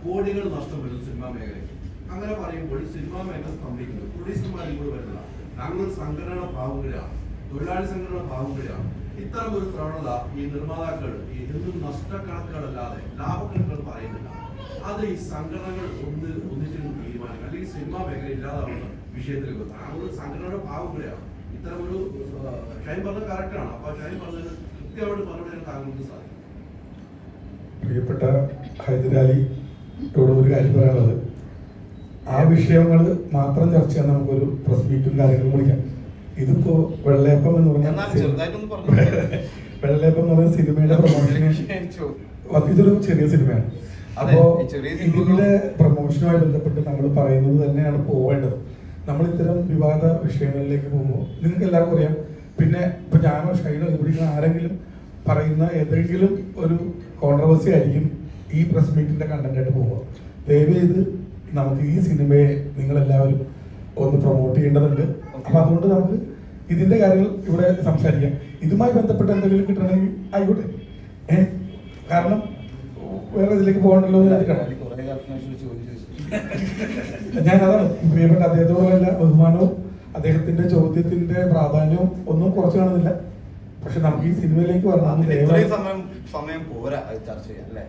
കോടികൾ നഷ്ടം വരുന്നു സിനിമാ മേഖലയ്ക്ക്. അങ്ങനെ പറയുമ്പോൾ സിനിമാ മേഖല സ്തംഭിക്കുന്നു. പ്രൊഡ്യൂസർമാരും കൂടെ വരുന്നില്ല. ഞങ്ങൾ സംഘടന ഭാവുകയാണ്, തൊഴിലാളി സംഘടന ഭാവുകയാണ്. ഇത്തരം ഒരു പ്രവണത ഈ നിർമ്മാതാക്കൾ എന്നും നഷ്ടക്കണക്കുകളല്ലാതെ ലാഭക്കണക്കുകൾ പറയുന്നില്ല. അത് ഈ സംഘടനകൾ ഒന്നിച്ചിരുന്ന് തീരുമാനിക്കും, അല്ലെങ്കിൽ സിനിമാ മേഖല ഇല്ലാതാവുന്ന വിഷയത്തിലേക്ക് വരും. ഞങ്ങൾ സംഘടനയുടെ ഭാവുകയാണ്. ഇത്തരം ഒരു ഷൈൻ പറഞ്ഞത് കറക്റ്റാണ്. അപ്പൊ ഷൈൻ പറഞ്ഞത് കൃത്യമായിട്ട് മറുപടി താങ്കൾക്ക് സാധിക്കും. പ്രിയപ്പെട്ട ഹൈദരാലിയോട് ഒരു കാര്യം പറയാനുള്ളത്, ആ വിഷയങ്ങൾ മാത്രം ചർച്ച ചെയ്യാൻ നമുക്കൊരു പ്രസ് മീറ്റും കാര്യങ്ങളും വിളിക്കാം. ഇതിപ്പോ വെള്ളയപ്പം എന്ന് പറഞ്ഞാൽ വെള്ളയപ്പം എന്ന് പറഞ്ഞ സിനിമയുടെ പ്രൊമോഷന് ഇതൊരു ചെറിയ സിനിമയാണ്. അപ്പോ ഇതിന്റെ പ്രൊമോഷനുമായി ബന്ധപ്പെട്ട് നമ്മൾ പറയുന്നത് തന്നെയാണ് പോവേണ്ടത്. നമ്മൾ ഇത്തരം വിവാദ വിഷയങ്ങളിലേക്ക് പോകുമ്പോൾ നിങ്ങൾക്ക് എല്ലാവർക്കും അറിയാം. പിന്നെ ഇപ്പൊ ഞാനോ ഷൈനോ ഇവിടെ ആരെങ്കിലും പറയുന്ന ഏതെങ്കിലും ഒരു കോൺട്രവേഴ്സി ആയിരിക്കും ഈ പ്രസ് മീറ്റിന്റെ കണ്ടന്റ് ആയിട്ട് പോകുമ്പോൾ. ദയവ് ചെയ്ത് നമുക്ക് ഈ സിനിമയെ നിങ്ങളെല്ലാവരും ഒന്ന് പ്രൊമോട്ട് ചെയ്യേണ്ടതുണ്ട്. അപ്പൊ അതുകൊണ്ട് നമുക്ക് ഇതിന്റെ കാര്യങ്ങൾ ഇവിടെ സംസാരിക്കാം. ഇതുമായി ബന്ധപ്പെട്ട് എന്തെങ്കിലും കിട്ടണമെങ്കിൽ ആയിക്കോട്ടെ. കാരണം വേറെ ഇതിലേക്ക് പോകണ്ടല്ലോ എന്ന് ഞാൻ അതാണ് പ്രിയപ്പെട്ട അദ്ദേഹത്തോടുള്ള ബഹുമാനവും അദ്ദേഹത്തിന്റെ ചോദ്യത്തിന്റെ പ്രാധാന്യവും ഒന്നും കുറച്ച് കാണുന്നില്ല. പക്ഷെ നമുക്ക് ഈ സിനിമയിലേക്ക് പറഞ്ഞാൽ സമയം പോരാ ചർച്ച ചെയ്യാം അല്ലേ?